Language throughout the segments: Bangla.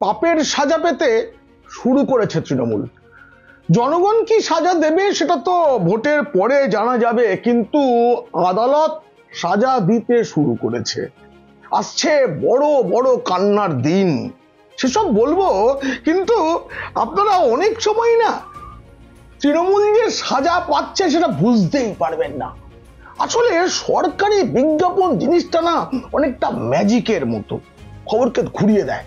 পাপের সাজা পেতে শুরু করেছে তৃণমূল। জনগণ কি সাজা দেবে সেটা তো ভোটের পরে জানা যাবে, কিন্তু আদালত সাজা দিতে শুরু করেছে। আসছে বড় বড় কান্নার দিন, সেসব বলবো, কিন্তু আপনারা অনেক সময় না তৃণমূল যে সাজা পাচ্ছে সেটা বুঝতেই পারবেন না। আসলে সরকারি বিজ্ঞাপন জিনিসটা না অনেকটা ম্যাজিকের মতো, খবরকে ঘুরিয়ে দেয়,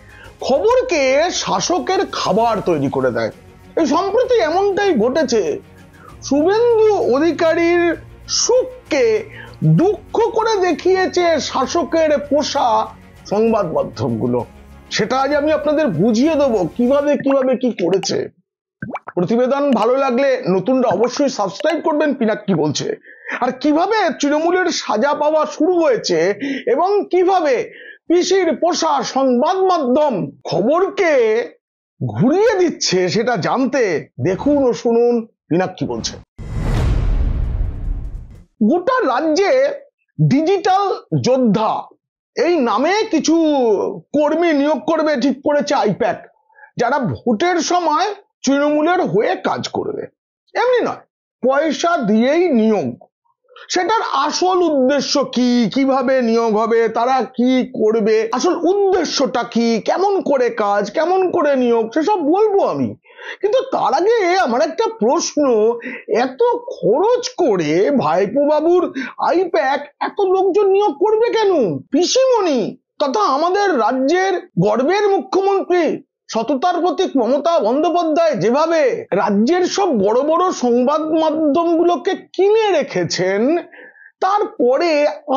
খবরকে শাসকের খাবার তৈরি করে দেয়। এই সম্প্রতি এমনটাই ঘটেছে। শুভেন্দু অধিকারীর সুখকে দুঃখ করে দেখিয়েছে শাসকের পোষা সংবাদ মাধ্যমগুলো। সেটা আজ আমি আপনাদের বুঝিয়ে দেবো কিভাবে কিভাবে কি করেছে। প্রতিবেদন ভালো লাগলে নতুনরা অবশ্যই সাবস্ক্রাইব করবেন পিনাক্কি বলছে। আর কিভাবে তৃণমূলের সাজা পাওয়া শুরু হয়েছে এবং কিভাবে পিসির পোষা সংবাদ মাধ্যম খবরকে ঘুরিয়ে দিচ্ছে সেটা জানতে দেখুন ও শুনুন পিনাক্কি বলছে। গোটা রাজ্যে ডিজিটাল যোদ্ধা এই নামে কিছু কর্মী নিয়োগ করবে ঠিক করেছে আইপ্যাক, যারা ভোটের সময় তৃণমূলের হয়ে কাজ করবে। এমনি নয়, পয়সা দিয়েই নিয়োগ। সেটার আসল উদ্দেশ্য কি, কিভাবে নিয়োগ হবে, তারা কি করবে, আসল উদ্দেশ্যটা কি, কেমন করে কাজ, কেমন করে নিয়োগ, সেসব বলবো আমি। কিন্তু তার আগে আমার একটা প্রশ্ন, এত খরচ করে ভাইপো বাবুর আইপ্যাক এত লোকজন নিয়োগ করবে কেন? পিসিমণি তথা আমাদের রাজ্যের গর্বের মুখ্যমন্ত্রী সততার প্রতীক মমতা বন্দ্যোপাধ্যায় যেভাবে রাজ্যের সব বড় বড় সংবাদ মাধ্যমগুলোকে কিনে রেখেছেন, তারপরে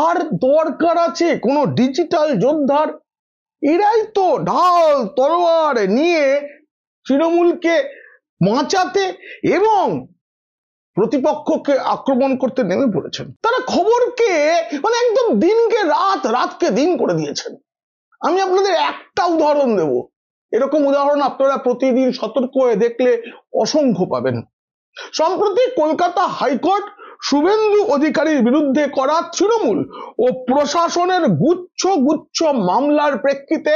আর দরকার আছে কোনো ডিজিটাল যোদ্ধার? এরাই তো ঢাল তলোয়ার নিয়ে তৃণমূলকে বাঁচাতে এবং প্রতিপক্ষকে আক্রমণ করতে নেমে পড়েছেন। তারা খবরকে মানে একদম দিনকে রাত, রাতকে দিন করে দিয়েছেন। আমি আপনাদের একটা উদাহরণ দেব, এরকম উদাহরণ আপনারা প্রতিদিন সতর্ক হয়ে দেখলে অসংখ্য পাবেন। সম্প্রতি কলকাতা হাইকোর্ট শুভেন্দু অধিকারীর বিরুদ্ধে করা তৃণমূল ও প্রশাসনের গুচ্ছ গুচ্ছ মামলার প্রেক্ষিতে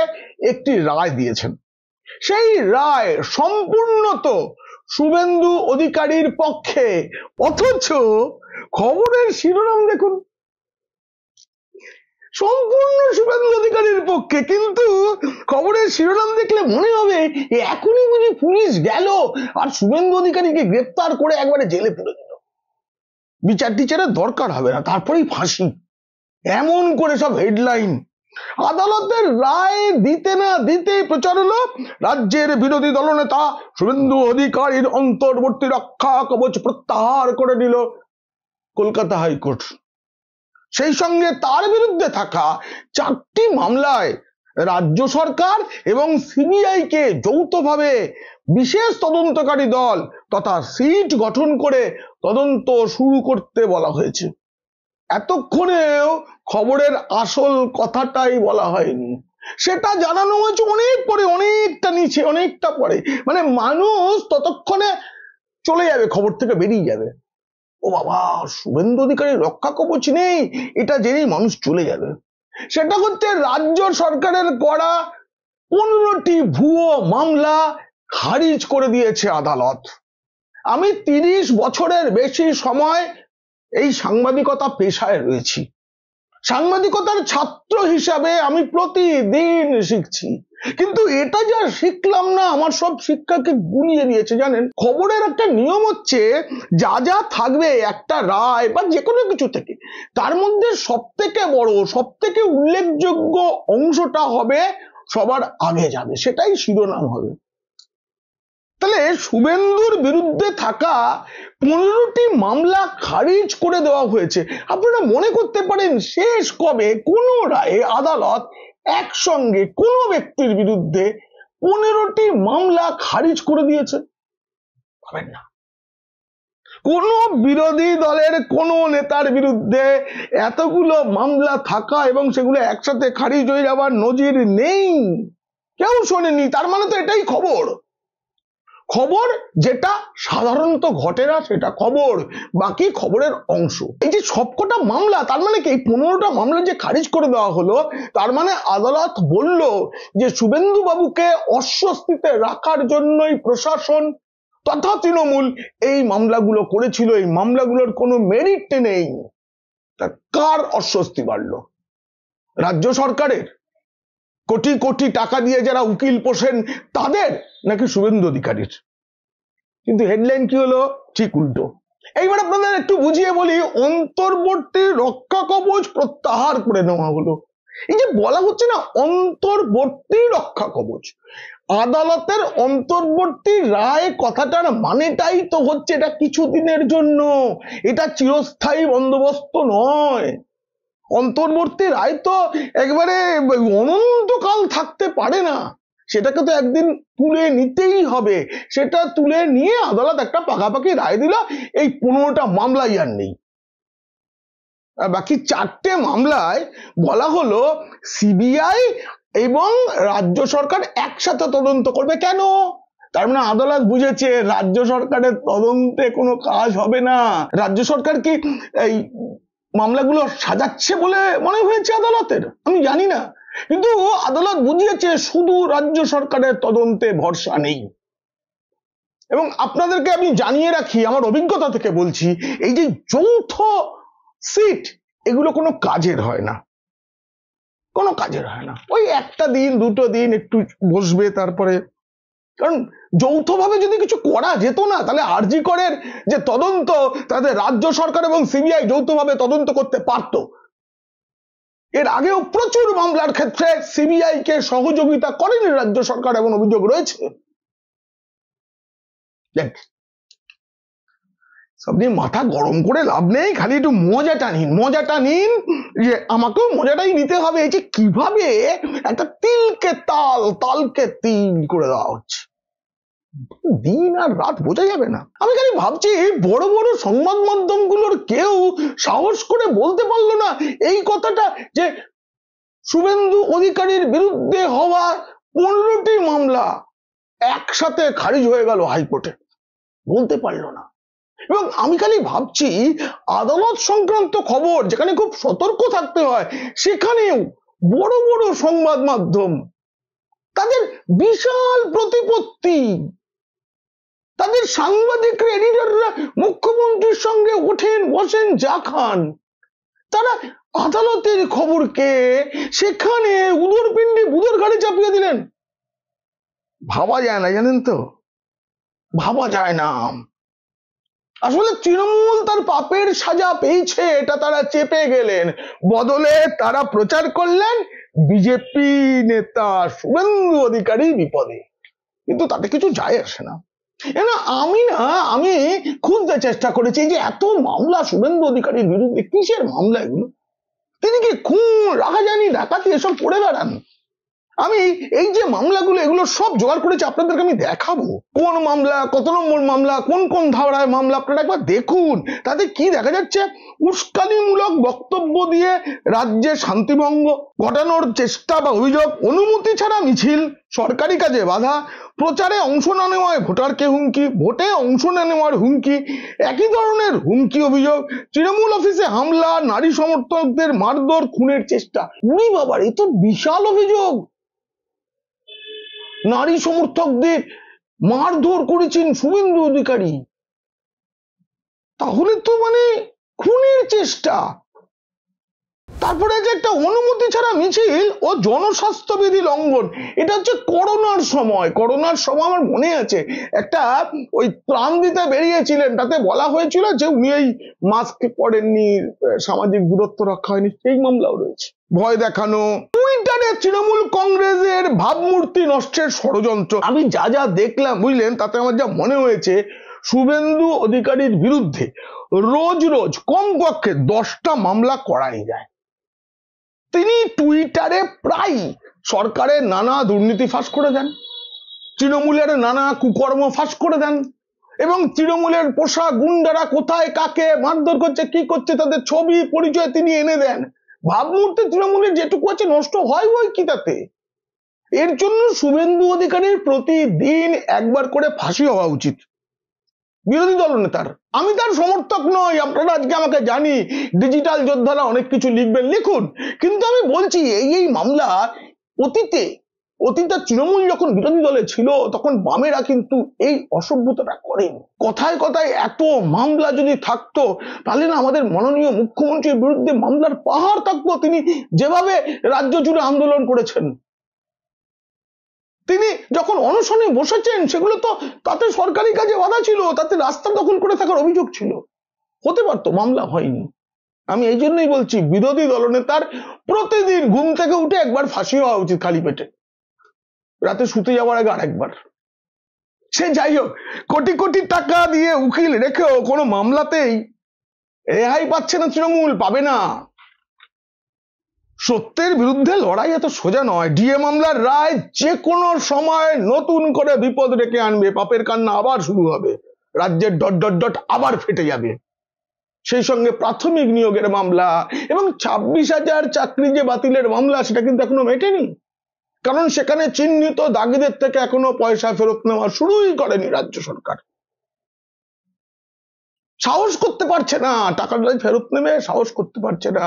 একটি রায় দিয়েছেন। সেই রায় সম্পূর্ণত শুভেন্দু অধিকারীর পক্ষে, অথচ খবরের শিরোনাম দেখুন, সম্পূর্ণ শুভেন্দু অধিকারীর পক্ষে, কিন্তু খবরের শিরোনাম দেখলে মনে হবে এখনই বুঝি পুলিশ গেল আর শুভেন্দু অধিকারীকে গ্রেফতার করে একবারে জেলে পুরে দিল, বিচার টিচারের দরকার হবে না, তারপরেই ফাঁসি, এমন করে সব হেডলাইন। আদালতের রায় দিতে না দিতেই প্রচার হলো রাজ্যের বিরোধী দলনেতা শুভেন্দু অধিকারীর অন্তর্বর্তী রক্ষা কবচ প্রত্যাহার করে নিল কলকাতা হাইকোর্ট। সেই সঙ্গে তার বিরুদ্ধে থাকা 4টি মামলায় রাজ্য সরকার এবং সিবিআই কে যৌথভাবে বিশেষ তদন্তকারী দল তথা সিট গঠন করে তদন্ত শুরু করতে বলা হয়েছে। এতক্ষণেও খবরের আসল কথাটাই বলা হয়নি, সেটা জানানো হয়েছে অনেক পরে, অনেকটা নিচে, অনেকটা পরে। মানে মানুষ ততক্ষণে চলে যাবে, খবর থেকে বেরিয়ে যাবে, ও বাবা শুভেন্দু অধিকারীর রক্ষা কবচ নেই, এটা জেনেই মানুষ চলে যাবে। সেটা হচ্ছে রাজ্য সরকারের করা 15টি ভুয়ো মামলা খারিজ করে দিয়েছে আদালত। আমি 30 বছরের বেশি সময় এই সাংবাদিকতা পেশায় রয়েছি, সাংবাদিকতার ছাত্র হিসাবে আমি প্রতিদিন শিখছি, কিন্তু এটা যা শিখলাম না আমার সব শিক্ষাকে গুলিয়ে দিয়েছে। জানেন, খবরের একটা নিয়ম হচ্ছে যা যা থাকবে একটা রায় বা যে কোনো কিছু থেকে, তার মধ্যে সব থেকে বড়, সব থেকে উল্লেখযোগ্য অংশটা হবে সবার আগে যাবে, সেটাই শিরোনাম হবে। তাহলে শুভেন্দুর বিরুদ্ধে থাকা 15টি মামলা খারিজ করে দেওয়া হয়েছে। আপনারা মনে করতে পারেন শেষ কবে কোন রায়ে আদালত একসঙ্গে কোন ব্যক্তির বিরুদ্ধে 15টি মামলা খারিজ করে দিয়েছে? পাবেন না। কোন বিরোধী দলের কোন নেতার বিরুদ্ধে এতগুলো মামলা থাকা এবং সেগুলো একসাথে খারিজ হয়ে যাওয়ার নজির নেই, কেউ শোনেনি। তার মানে তো এটাই খবর, খবর যেটা সাধারণত ঘটে না সেটা খবর, বাকি খবরের অংশ। এই যে সবকটা মামলা, তার মানে কি 15টা মামলা যে খারিজ করে দেওয়া হলো, তার মানে আদালত বলল যে শুভেন্দু বাবুকে অস্বস্তিতে রাখার জন্যই প্রশাসন তথা তৃণমূল এই মামলাগুলো করেছিল। এই মামলাগুলোর কোনো মেরিট নেই। তা কার অস্বস্তি বাড়লো? রাজ্য সরকারের, কোটি কোটি টাকা দিয়ে যারা উকিল পোষেন তাদের, নাকি শুভেন্দু অধিকারীর? কিন্তু হেডলাইন কি হলো? ঠিক উল্টো। এইবার আপনাদের একটু বুঝিয়ে বলি। অন্তর্বর্তী রক্ষা কবচ প্রত্যাহার করে নেওয়া হলো। এই যে বলা হচ্ছে না অন্তর্বর্তী রক্ষা কবচ, আদালতের অন্তর্বর্তী রায় কথাটার মানেটাই তো হচ্ছে এটা কিছুদিনের জন্য, এটা চিরস্থায়ী বন্দোবস্ত নয়। অন্তর্বর্তী রায় তো একবারে অনন্তকাল থাকতে পারে না, সেটাকে তো একদিন তুলে নিতেই হবে। সেটা তুলে নিয়ে আদালত একটা পাকাপাকি রায় দিল, এই 15টা মামলাই আর নেই। বাকি 4টে মামলায় বলা হলো সিবিআই এবং রাজ্য সরকার একসাথে তদন্ত করবে। কেন? তার মানে আদালত বুঝেছে রাজ্য সরকারের তদন্তে কোনো কাজ হবে না। রাজ্য সরকার কি এই মামলাগুলো সাজাচ্ছে বলে মনে হয়েছে আদালতের? আমি জানি না, কিন্তু আদালত বুঝিয়েছে শুধু রাজ্য সরকারের তদন্তে ভরসা নেই। এবং আপনাদেরকে আমি জানিয়ে রাখি, আমার অভিজ্ঞতা থেকে বলছি, এই যে যৌথ সিট, এগুলো কোনো কাজের হয় না, কোনো কাজের হয় না। ওই একটা দিন দুটো দিন একটু বসবে, তারপরে, কারণ যৌথভাবে যদি কিছু করা যেত না, তাহলে আরজি করের যে তদন্ত, তাদের রাজ্য সরকার এবং সিবিআই যৌথভাবে তদন্ত করতে পারত। এর আগেও প্রচুর মামলার ক্ষেত্রে সিবিআই কে সহযোগিতা করেনি রাজ্য সরকার, এমন অভিযোগ রয়েছে। সব নিয়ে মাথা গরম করে লাভ নেই, খালি একটু মজাটা নিন, মজাটা নিন, যে আমাকেও মজাটাই নিতে হবে। এই যে কিভাবে একটা তিলকে তাল, তালকে তিল করে দেওয়া হচ্ছে, দিন আর রাত বোঝা যাবে না। আমি খালি ভাবছি বড় বড় সংবাদ মাধ্যমগুলোর কেউ সাহস করে বলতে পারলো না এই কথাটা, যে শুভেন্দু অধিকারীর বিরুদ্ধে হওয়া 15টি মামলা একসাথে খারিজ হয়ে গেল হাইকোর্টে। বলতে পারলো না। এবং আমি খালি ভাবছি আদালত সংক্রান্ত খবর যেখানে খুব সতর্ক থাকতে হয়, সেখানেও বড় বড় সংবাদ মাধ্যম, তাদের বিশাল প্রতিপত্তি, তাদের সাংবাদিক এডিটররা মুখ্যমন্ত্রীর সঙ্গে ওঠেন বসেন যা খান, তারা আদালতের খবরকে সেখানে উদরপিণ্ডি বুদর ঘাড়ে চাপিয়ে দিলেন। ভাবা যায় না, জানেন তো, ভাবা যায় না। আসলে তৃণমূল তার পাপের সাজা পেয়েছে, এটা তারা চেপে গেলেন, বদলে তারা প্রচার করলেন বিজেপি নেতা শুভেন্দু অধিকারী বিপদে। কিন্তু তাতে কিছু যায় আসে না। আমি খুঁজতে চেষ্টা করেছি যে এত মামলা শুভেন্দু অধিকারীর বিরুদ্ধে, কিসের মামলা এগুলো? তিনি কি খুন, রাহাজানি, ডাকাতি এসব করে বেড়ান? আমি এই যে মামলাগুলো, এগুলো সব জোগাড় করেছি, আপনাদেরকে আমি দেখাবো কোন মামলা, কত নম্বর মামলা, কোন কোন ধারায় মামলা, আপনারা একবার দেখুন। তাতে কি দেখা যাচ্ছে? উস্কানিমূলক বক্তব্য দিয়ে রাজ্যে শান্তিভঙ্গ ঘটানোর চেষ্টা বা অভিযোগ, অনুমতি ছাড়া মিছিল, সরকারি কাজে বাধা, প্রচারে অংশ না নেওয়ায় ভোটারকে হুমকি, ভোটে অংশ না নেওয়ার হুমকি, একই ধরনের হুমকি অভিযোগ, তৃণমূল অফিসে হামলা, নারী সমর্থকদের মারধর, খুনের চেষ্টা। উনি বাবার, এ তো বিশাল অভিযোগ। নারী সমর্থকদের মারধর করেছেন শুভেন্দু অধিকারী, তাহলে তো মানে খুনের চেষ্টা। তারপরে যে একটা অনুমতি ছাড়া মিছিল ও জনস্বাস্থ্যবিধি লঙ্ঘন, এটা হচ্ছে করোনার সময়। করোনার সময় আমার মনে আছে একটা ওই ত্রাণ দিতে বেরিয়েছিলেন, তাতে বলা হয়েছিল যে উনি এই মাস্ক পরেননি, সামাজিক দূরত্ব রক্ষা হয়নি, সেই মামলাও রয়েছে। ভয় দেখানো, টুইটারে তৃণমূল কংগ্রেসের ভাবমূর্তি নষ্টের ষড়যন্ত্র। আমি যা যা দেখলাম বুঝলেন, তাতে আমার যা মনে হয়েছে, শুভেন্দু অধিকারীর বিরুদ্ধে রোজ রোজ কমপক্ষে 10টা মামলা করাই যায়। তিনি টুইটারে প্রায় সরকারের নানা দুর্নীতি ফাঁস করে দেন, তৃণমূলের নানা কুকর্ম ফাঁস করে দেন, এবং তৃণমূলের পোষা গুন্ডারা কোথায় কাকে মারধর করছে, কি করছে, তাদের ছবি পরিচয় তিনি এনে দেন। ভাবমূর্তি তৃণমূলের যেটুকু আছে নষ্ট হয় বই কি তাতে? এর জন্য শুভেন্দু অধিকারীর প্রতিদিন একবার করে ফাঁসি হওয়া উচিত বিরোধী দলনেতার। আমি তার সমর্থক নই, আপনারা আজকে আমাকে জানি ডিজিটাল যোদ্ধারা অনেক কিছু লিখবেন, লিখুন, কিন্তু আমি বলছি এই মামলা অতীতে তৃণমূল যখন বিরোধী দলে ছিল তখন বামেরা কিন্তু এই অসভ্যতাটা করেন। কথায় কথায় এত মামলা যদি থাকতো তাহলে না আমাদের মাননীয় মুখ্যমন্ত্রীর বিরুদ্ধে মামলার পাহাড় থাকতো। তিনি যেভাবে রাজ্য জুড়ে আন্দোলন করেছেন, তিনি যখন অনশনে বসেছেন, সেগুলো তো তাতে সরকারি কাজে বাধা ছিল, তাতে রাস্তা দখল করে থাকার অভিযোগ ছিল, হতে পারতো, মামলা হয়নি। আমি এই জন্যই বলছি বিরোধী দলনেতার প্রতিদিন ঘুম থেকে উঠে একবার ফাঁসি হওয়া উচিত, খালি পেটে, রাতে শুতে যাওয়ার আগে আরেকবার। সে যাই হোক, কোটি কোটি টাকা দিয়ে উকিল রেখেও কোনো মামলাতেই রেহাই পাচ্ছে না তৃণমূল, পাবে না। সত্যের বিরুদ্ধে লড়াই এত সোজা নয়। ডিএ মামলার রায় যে কোনো সময় নতুন করে বিপদ ডেকে আনবে, পাপের কান্না আবার শুরু হবে, রাজ্যের ডট ডট ডট আবার ফেটে যাবে। সেই সঙ্গে প্রাথমিক নিয়োগের মামলা এবং 26,000 চাকরি যে বাতিলের মামলা, সেটা কিন্তু এখনো মেটেনি, কারণ সেখানে চিহ্নিত দাগীদের থেকে এখনো পয়সা ফেরত নেওয়া শুরুই করেনি রাজ্য সরকার। সাহস করতে পারছে না, টাকাটা ফেরত নেবে সাহস করতে পারছে না।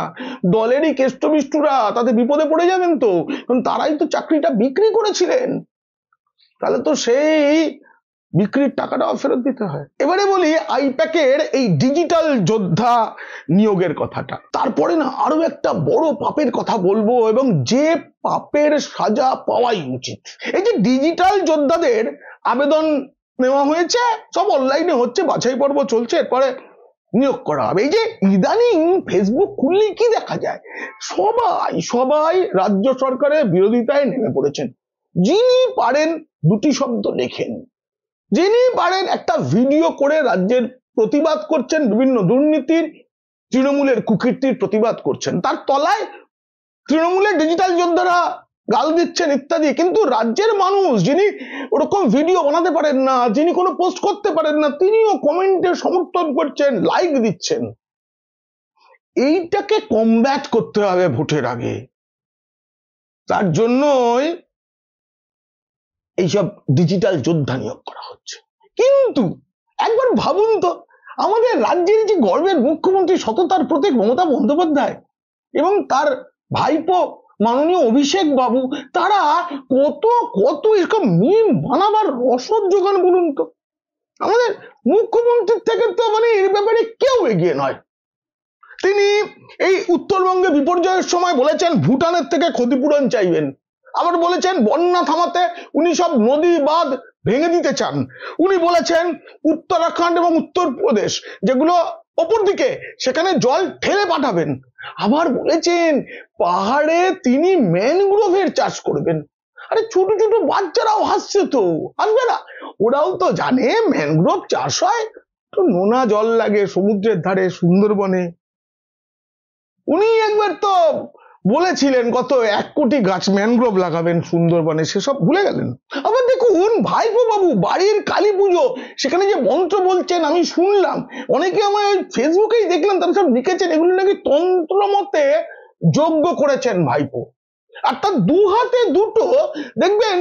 দলেরই কেষ্টবিষ্টুরা তাতে বিপদে পড়ে যাবেন তো, কারণ তারাই তো চাকরিটা বিক্রি করেছিলেন, তাহলে তো সেই বিক্রির টাকাটাও ফেরত দিতে হয়। এবারে বলি আইপ্যাকের এই ডিজিটাল যোদ্ধা নিয়োগের কথাটা। তারপরে না আরো একটা বড় পাপের কথা বলবো, এবং যে পাপের সাজা পাওয়াই উচিত। এই যে ডিজিটাল যোদ্ধাদের আবেদন নেওয়া হয়েছে, সব অনলাইনে হচ্ছে, বাছাই পর্ব চলছে, এরপরে নিয়োগ করা হবে। এই যে ইদানিং ফেসবুক খুললেই কি দেখা যায়, সবাই রাজ্য সরকারের বিরোধিতায় নেমে পড়েছেন। যিনি পারেন দুটি শব্দ লেখেন, যিনি পারেন একটা ভিডিও করে রাজ্যের প্রতিবাদ করছেন, বিভিন্ন দুর্নীতির, তৃণমূলের কুকীর্তির প্রতিবাদ করছেন, তার তলায় তৃণমূলের ডিজিটাল যোদ্ধারা গাল দিচ্ছেন ইত্যাদি। কিন্তু রাজ্যের মানুষ যিনি ওরকম ভিডিও বানাতে পারেন না, যিনি কোনো পোস্ট করতে পারেন না, তিনিও কমেন্টে সমর্থন করছেন, লাইক দিচ্ছেন। এইটাকে কমব্যাট করতে হবে ভোটের আগে। তার জন্যই এইসব ডিজিটাল যোদ্ধা নিয়োগ করা হচ্ছে। কিন্তু একবার ভাবুন তো, আমাদের রাজ্যের যে গর্বের মুখ্যমন্ত্রী, সততার প্রতীক মমতা বন্দ্যোপাধ্যায় এবং তার ভাইপো মাননীয় অভিষেক বাবু, তারা কত কত এরকম মিম বানাবার রসদ যোগান বলুন তো। আমাদের মুখ্যমন্ত্রীর থেকে তো মানে এর ব্যাপারে কেউ এগিয়ে নয়। তিনি এই উত্তরবঙ্গে বিপর্যয়ের সময় বলেছেন ভুটানের থেকে ক্ষতিপূরণ চাইবেন, আবার বলেছেন বন্যা থামাতে উনি সব নদী বাঁধ ভেঙে দিতে চান। উনি বলেছেন উত্তরাখণ্ড এবং উত্তরপ্রদেশ যেগুলো অপর দিকে, সেখানে জল ঠেলে পাঠাবেন। আবার বলেছেন পাহাড়ে তিনি ম্যানগ্রোভের চাষ করবেন। আরে ছোট ছোট বাচ্চারাও হাসছে, তো হাসবে না? ওরাও তো জানে ম্যানগ্রোভ চাষ হয়, তো নোনা জল লাগে সমুদ্রের ধারে, সুন্দরবনে। উনি একবার তো বলেছিলেন কত 1 কোটি গাছ ম্যানগ্রোভ লাগাবেন সুন্দরবনে, সেসব ভুলে গেলেন। আবার দেখুন ভাইপো বাবু বাড়ির কালী পুজো, সেখানে যে মন্ত্র বলছেন আমি শুনলাম, অনেকে আমার ফেসবুকেই দেখলাম তারা সব লিখেছেন এগুলো নাকি তন্ত্র মতে যজ্ঞ করেছেন ভাইপো। আর তার 2 হাতে দুটো দেখবেন,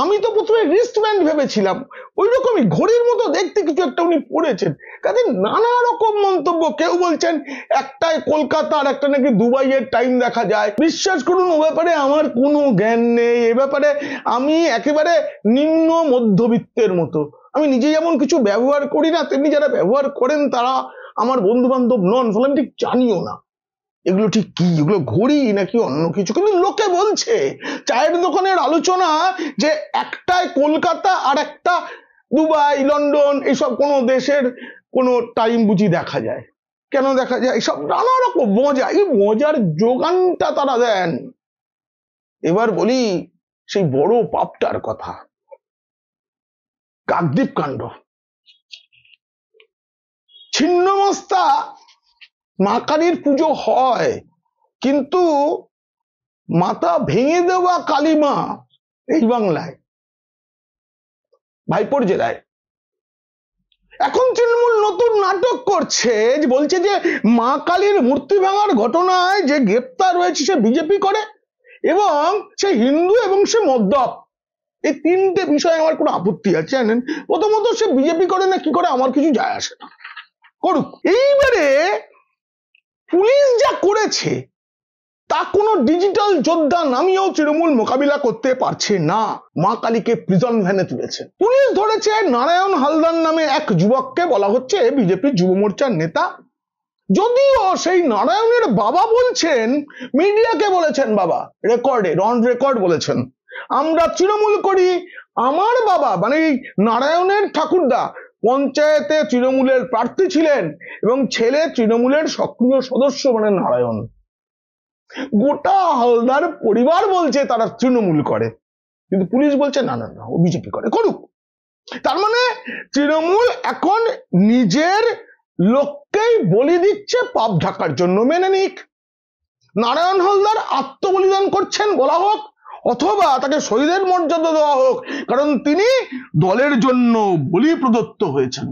আমি তো প্রথমে রিস্টব্যান্ড ভেবেছিলাম, ওই রকমই ঘড়ির মতো দেখতে কিছু একটা উনি পড়েছেন। তাদের নানা রকম মন্তব্য, কেউ বলছেন একটাই কলকাতা আর একটা নাকি দুবাইয়ের টাইম দেখা যায়। বিশ্বাস করুন ও ব্যাপারে আমার কোনো জ্ঞান নেই, এ ব্যাপারে আমি একেবারে নিম্ন মধ্যবিত্তের মতো। আমি নিজে যেমন কিছু ব্যবহার করি না, তেমনি যারা ব্যবহার করেন তারা আমার বন্ধু বান্ধব নন, ফলে আমি ঠিক জানিও না এগুলো ঠিক কি, এগুলো ঘড়ি নাকি অন্য কিছু। কিন্তু লোকে বলছে চায়ের দোকানের আলোচনা যে একটাই কলকাতা আর একটা দুবাই, লন্ডন, এইসব কোনো দেশের কোনো টাইম বুঝি দেখা যায়। কেন দেখা যায়? এইসব নানা রকম মজা, এই মজার যোগানটা তারা দেন। এবার বলি সেই বড় পাপটার কথা, কাকদ্বীপ কাণ্ড। ছিন্নমস্তা মা কালীর পুজো হয়, কিন্তু মাথা ভেঙে দেওয়া কালীমা এই বাংলায়, ভাইপোর জেলায়। এখন তৃণমূল নতুন নাটক করছে, বলছে যে মা কালীর মূর্তি ভাঙার ঘটনায় যে গ্রেপ্তার হয়েছে সে বিজেপি করে, এবং সে হিন্দু এবং সে মদ্যপ। এই তিনটে বিষয়ে আমার কোনো আপত্তি আছে জানেন। প্রথমত সে বিজেপি করে না কি করে আমার কিছু যায় আসে না, করুক। এইবারে পুলিশ যা করেছে তা কোনো ডিজিটাল যোদ্ধা নামিয়েও তৃণমূল মোকাবিলা করতে পারছে না। মা কালীকে প্রিজন ভ্যানে তুলেছে। পুলিশ ধরেছে নারায়ণ হালদার নামে এক যুবককে, বলা হচ্ছে বিজেপি যুব মোর্চার নেতা। যদিও সেই নারায়ণের বাবা বলছেন, মিডিয়াকে বলেছেন, বাবা রেকর্ডে অন রেকর্ড বলেছেন, আমরা তৃণমূল করি। আমার বাবা মানে নারায়ণের ঠাকুরদা পঞ্চায়েতে তৃণমূলের প্রার্থী ছিলেন এবং ছেলে তৃণমূলের সক্রিয় সদস্য মানে নারায়ণ। গোটা হালদার পরিবার বলছে তারা তৃণমূল করে, কিন্তু পুলিশ বলছে না না না ও বিজেপি করে, করুক। তার মানে তৃণমূল এখন নিজের লোককেই বলি দিচ্ছে পাপ ঢাকার জন্য। মেনে নিক, নারায়ণ হালদার আত্মবলিদান করছেন বলা হোক, অথবা তাকে শহীদের মর্যাদা দেওয়া হোক, কারণ তিনি দলের জন্য বলি প্রদত্ত হয়েছেন।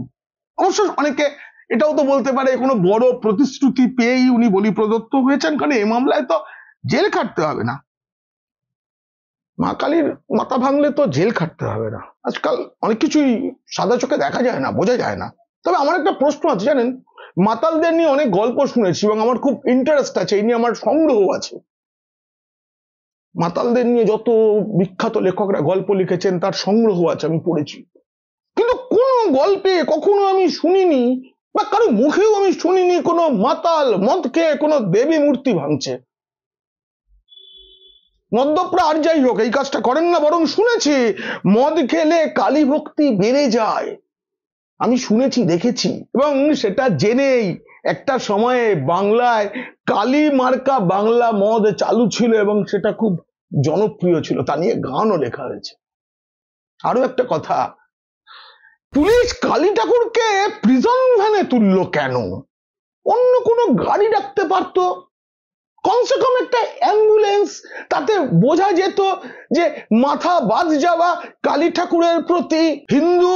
অবশ্য অনেকে এটাও তো বলতে পারে কোনো বড় প্রতিশ্রুতি পেয়েই উনি বলি প্রদত্ত হয়েছেন, কারণ এই মামলায় তো জেল খাটতে হবে না। মা কালীর মাথা ভাঙলে তো জেল খাটতে হবে না। আজকাল অনেক কিছুই সাদা চোখে দেখা যায় না, বোঝা যায় না। তবে আমার একটা প্রশ্ন আছে জানেন, মাতালদের নিয়ে অনেক গল্প শুনেছি এবং আমার খুব ইন্টারেস্ট আছে, এই নিয়ে আমার সংগ্রহ আছে। মাতালদের নিয়ে যত বিখ্যাত লেখকরা গল্প লিখেছেন তার সংগ্রহ আছে, আমি পড়েছি। কিন্তু কোন গল্পে কখনো আমি শুনিনি বা কারো মুখেও আমি শুনিনি কোনো মাতাল মদ খেয়ে কোনো দেবী মূর্তি ভাঙছে। মদ্যপরা আর যাই হোক এই কাজটা করেন না, বরং শুনেছি মদ খেলে কালী ভক্তি বেড়ে যায়। আমি শুনেছি, দেখেছি, এবং সেটা জেনেই একটা সময়ে বাংলায় কালী মার্কা বাংলা মদ চালু ছিল এবং সেটা খুব জনপ্রিয় ছিল, তা নিয়ে গানও লেখা হয়েছে। আরো একটা কথা, পুলিশ কালী ঠাকুরকে প্রিজন ভ্যানে তুললো কেন? অন্য কোনো গাড়ি ডাকতে পারতো, কমসে কম একটা অ্যাম্বুলেন্স, তাতে বোঝা যেত যে মাথা বাদ যাওয়া কালী ঠাকুরের প্রতি, হিন্দু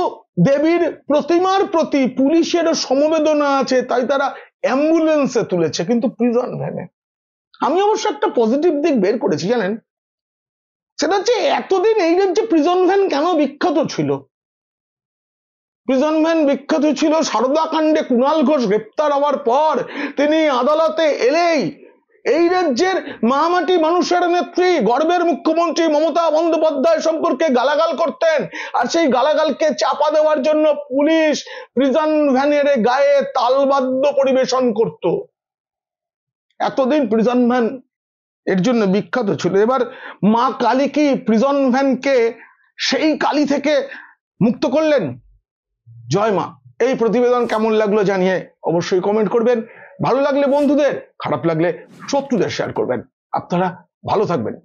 দেবীর প্রতিমার প্রতি পুলিশের সমবেদনা আছে, তাই তারা অ্যাম্বুলেন্সে তুলেছে, কিন্তু প্রিজন ভ্যানে। আমি অবশ্য একটা পজিটিভ দিক বের করেছি জানেন, সেটা হচ্ছে এতদিন এই রাজ্যে প্রিজন ভ্যান কেন বিখ্যাত ছিল। প্রিজন ভ্যান বিখ্যাত ছিল সারদা কাণ্ডে কুণাল ঘোষ গ্রেপ্তার হওয়ার পর তিনি আদালতে এলেই এই রাজ্যের মামাটি মানুষের নেত্রী গর্বের মুখ্যমন্ত্রী মমতা বন্দ্যোপাধ্যায় সম্পর্কে গালাগাল করতেন, আর সেই গালাগালকে চাপা দেওয়ার জন্য পুলিশ প্রিজন ভ্যানের গায়ে তালবাদ্য পরিবেশন করত। এতদিন প্রিজন ভ্যান এর জন্য বিখ্যাত ছিল। এবার মা কালী কি প্রিজন ভ্যানকে সেই কালী থেকে মুক্ত করলেন? জয় মা। এই প্রতিবেদন কেমন লাগলো জানিয়ে অবশ্যই কমেন্ট করবেন। ভালো লাগলে বন্ধুদের, খারাপ লাগলে শত্রুদের শেয়ার করবেন। আপনারা ভালো থাকবেন।